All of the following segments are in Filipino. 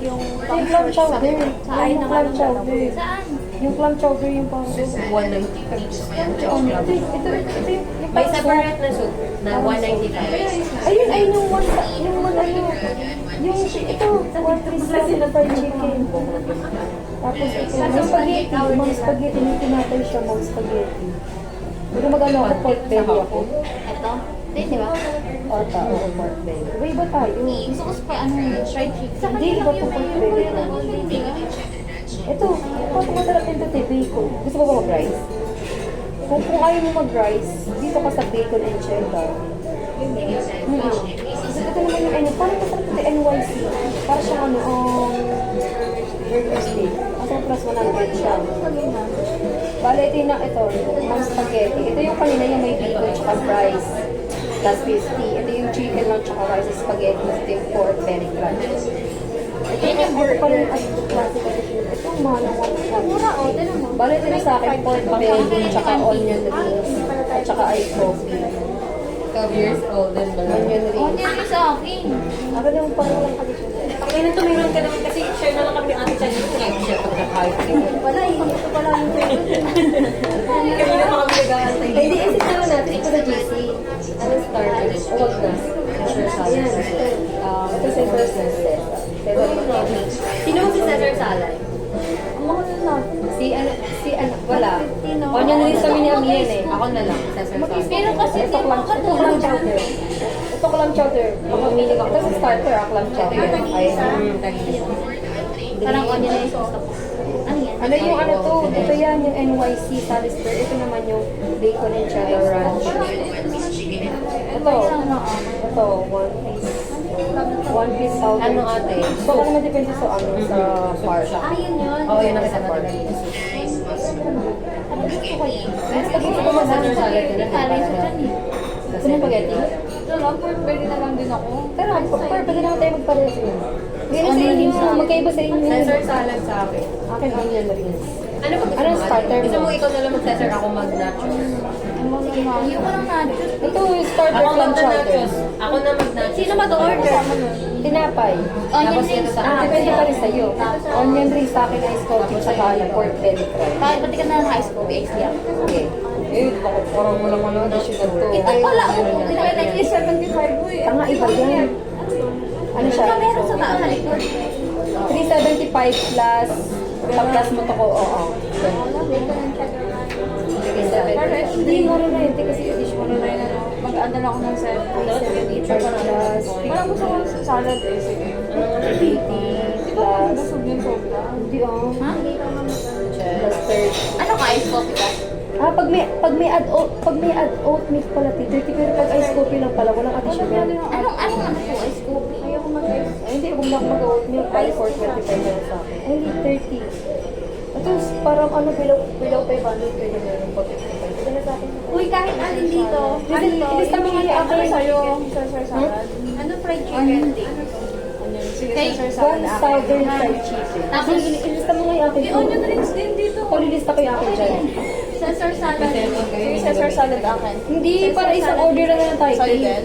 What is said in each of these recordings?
yung Yung clam chowder. Ay, Yung clam chowder. Saan? Yung clam chowder yung pang soup. 195. Ito yung May pang soup. separate na soup na 195. Ayun, ay, yung one, ano, ito, one piece lang na fried chicken. Tapos ito, mga spaghetti, may tinatay siya, mga spaghetti. Pero mag-ano ako, pork belly ako. Ito? Di ba? Ata, oo, pork belly. Iba tayo. Gusto ko sa fried chicken. Hindi, iba to pork belly. Ito, masarap din ito, bacon. Gusto mo ba mag-rice? Kung ayaw mo mag-rice, dito ka sa bacon and cheddar. Ito naman yung ano, parang masarap ito NYC. Para siyang burger steak. Masarap plus 100 siya. Bale, ito yung mga spaghetti. Ito yung kanina yung may bacon tsaka fries. Plus 50. Ito yung chicken lang tsaka rice spaghetti. Ito yung pork belly crunch. Ito yung burger. Classic edition. Ito yung mga Mura, o. Tinan mo. Bale, ito na sa akin pork belly tsaka onion rings at tsaka ice coffee. 12 years old din ba? Onion O, rings. hindi rin sa akin. Ako na yung parang walang kadisyon. Kailan tumiron ka naman kasi share na lang kami ng ate Chan. Kaya siya pagkakayot. Wala, ito pala yung Kanina pa kami nag-aantay. Hindi, isip naman natin ito sa GC. Anong starters? O wag na. Ayan. Ito sa first lesson. Sino mo si Cesar Salay? Ang mahal na. Si ano, wala. Onion rings kami ni Amian eh. Ako na lang, Cesar Salay. Pero kasi Ito clam chowder. Ito clam chowder. Makamilig ako. Ito sa starter, clam chowder. Ay, Tagisa. parang onion na yung gusto ko. Ano yan? ano yung ano to? Ito yan, yung NYC Salisbury. Ito naman yung bacon and cheddar ranch. Ito. Ito, one piece out. Ano ate? So, kung naman depende sa ano, sa part. Ayun yun. Oo, yun ang isa part. Ano gusto ko yun? Mas pag gusto ko Cesar masarap. Salay din na Kala yung sa dyan eh. Gusto mo spaghetti? Ito lang, pwede na lang din ako. Pero, pwede naman tayo magpares yun. Pero sa inyo, magkaiba sa inyo. Cesar Salad sa akin. Akin onion rings. Ano ba gusto Anong mo? starter Gusto mo? mo ikaw na lang mag-Cesar, ako mag-nachos. Yung parang nachos. Ito yung starter Ako clam chowder. mag-nachos. Ako na mag-nachos. Sino ba to-order? Tinapay. Onion Tapos rings. ito sa Depende pa rin sa'yo. Onion rings sa akin, ice coffee, tsaka pork belly crunch. Bakit pati ka na ng high school, BX lang. Okay. Eh, parang walang additional to. Ito pala, pinag-75 mo eh. Tanga, iba yan. Ano siya? Ito meron sa taas, sa likod. 375 plus, pag-plus mo to ko, oo. Hindi mo rin na yun, kasi additional na yun. Mag-ano lang ako ng 375 plus, Parang gusto ko ng salad eh, sige. 80 plus, Busog yung sobra. hindi Ha? plus 30. Ano ka, ice coffee ka? Pag may add oat milk pala, 30, pero pag ice coffee lang pala, walang additional. Anong ano po, ice coffee? Ayoko mag-ice. Ay, hindi, huwag na ako mag-oat milk, bali 425 na lang sa akin. Ay, hindi, 30. Ito, parang ano, below 500, pwede na yung 455. Ito na sa akin. Uy, kahit alin dito. Ilista mo nga yung Ano akin. sa'yo? Sir salad. Ano fried chicken? Sige, sir salad. One southern fried chicken. Tapos, Ilista mo nga yung akin. may onion rings din dito. Lilista ko yung akin dyan. Caesar salad. Sige, Caesar salad akin. Hindi, para isang order na lang tayo. Sa'yo din?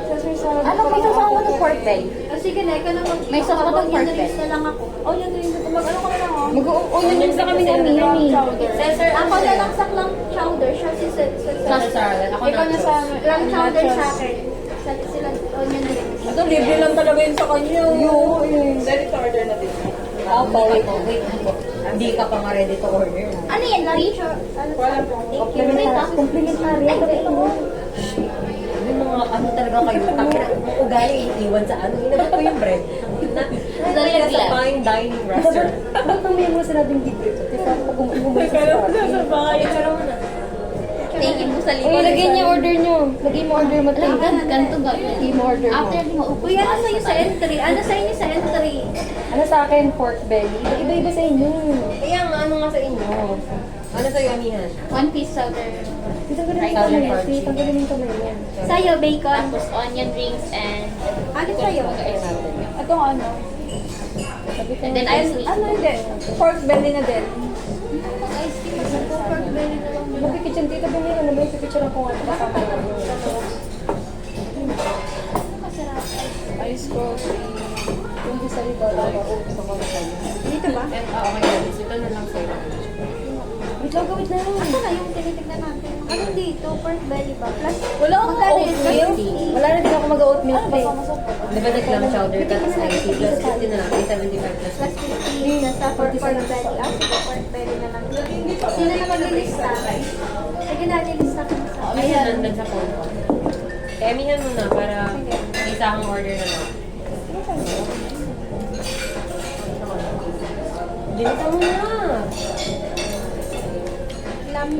Caesar salad. Ano, may sasawa ko ng pork belly? Sige na, ikaw na mag- May sauce ko ng pork Onion rings belly. na lang ako. Onion rings. Mag-ano ka na lang, oh. Mag-onion rings na kami ni Amihan eh. Cesar, Ako na lang sa clam chowder. Siya si Cesar Salad. Ako Ikaw na nachos. sa clam chowder sa akin. Sila onion rings. Ito, libre lang talaga yun sa kanya. Yung, Ready to order na din. wait. Hindi ka pa nga ready to order. Ano yan, Larry? Complimentary. Ito ito. Yung mga ano talaga kayo, ugali iiwan sa ano. Inabot ko yung bread. Nalagay sa fine dining restaurant. Ba't nang may mga sinabing libre ko? Di ba ako bumalik sa bahay. Thank you po sa Uy, libo. lagyan niya order niyo. Lagyan mo order mo. Alam ka, ganito gawin. Lagyan mo order mo. After di mo Uy, ano sa'yo sa entry? Ano sa inyo sa entry? Ano sa akin? Pork belly. Iba-iba sa inyo. Kaya nga, ano nga sa inyo? Ano sa'yo, Amihan? one piece southern. Tanggalin mo yung kamay. Sige, tanggalin mo yung kamay niya. Sa'yo, bacon. Tapos onion rings and Ano sa'yo? Itong ano? And then ice cream. Ano hindi? Pork belly na din. Ice cream. Pork belly na lang. Magkikitchen dito ba niya? Ano ba yung picture ako nga? Kasama na yun. Masarap. Ice coffee. sa iba, oat sa mga sa'yo. Dito ba? Okay na, ito na lang sa'yo. Wait lang, gawin na yun. Ito na yung tinitignan natin. Ano dito? Pork belly ba? Plus, Wala akong magkano yun? oatmeal. Wala na din ako mag-oat milk eh. Di ba nag-clam chowder ka sa IT plus 50 na lang, 75 plus Plus 50 na sa pork belly. Ah, sige, pork belly na lang. Sino na maglilista? Sige na, nilista ko na sa Ayan, nandun sa phone ko. Kaya amihan mo na para isa kang order na lang. Ginita mo na! lam.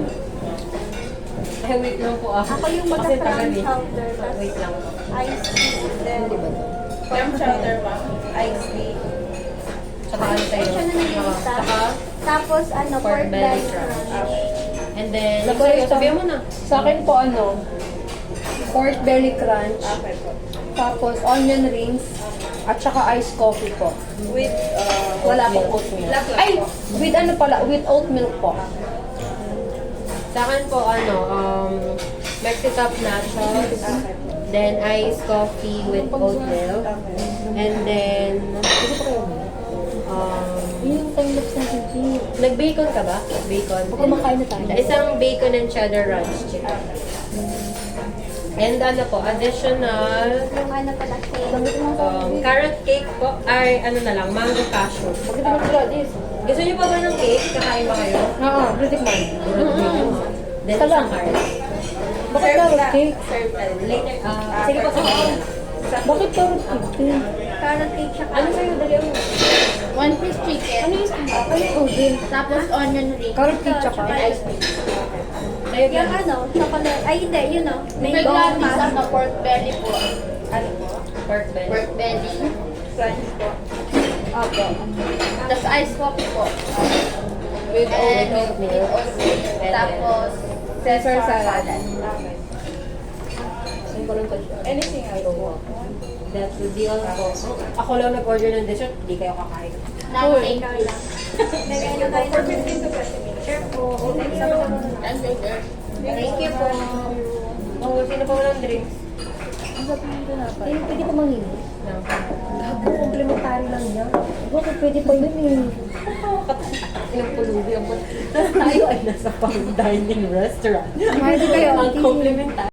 Ay, wait lang po ah. Ako yung Kasi magka-clam tagal eh. chowder. Wait lang. Ice tea. Then, Clam chowder ba? Iced tea. Tsaka ano sa'yo? Siya na nililista. Tsaka Tapos, ano, pork belly crunch. crunch. And then, Laban sa'yo, ito. sabihan mo na. Sa akin po pork belly crunch, Okay po. tapos onion rings, at saka iced coffee po. With, Wala pong oatmeal. Ay, with ano pala, with oat milk po. Sa akin po, Mexican nachos, then iced coffee with oat milk, and then, Yung time lapse natin, Pete. nag-bacon ka ba? Bacon. Pag kumakain na tayo. Isang bacon and cheddar ranch chicken. And ano po, additional Yung ano pala, cake. carrot cake po, ay ano na lang, mango cashew. Bakit naman sila this? Gusto niyo pa ba ng cake? Kakain ba kayo? Oo, critic man. Then Isa lang. isang carrot. Bakit carrot cake? Later, sige po, sige. Bakit carrot cake? Carrot cake siya. Ano sa'yo? Dali ako. One piece chicken. Ano yung order? Tapos onion ring. Carrot cake tsaka Ice cream. Sa'yo Yung ba? ano, chocolate. Ay, hindi, yun o. May gladys ang pork belly po. Ano po? Pork belly. Pork belly. crunch po. Opo. Tapos ice coffee po. With And oat milk. with oat milk. Tapos Caesar salad. Anything I don't want. That would be all po. Ako lang nag-order ng dessert, hindi kayo kakain. Nothing. Ikaw lang. Nagay na tayo ng 15 to 20 minutes. Sure po. And later. Thank you po. Oh, sino pa walang drinks? Pwede ko mangingi. Gago, complimentary lang yan. Bakit pwede pa yun eh? Pinagpulubi ako. Tayo ay nasa pang dining restaurant. Pwede kayo, Ang auntie. complimentary.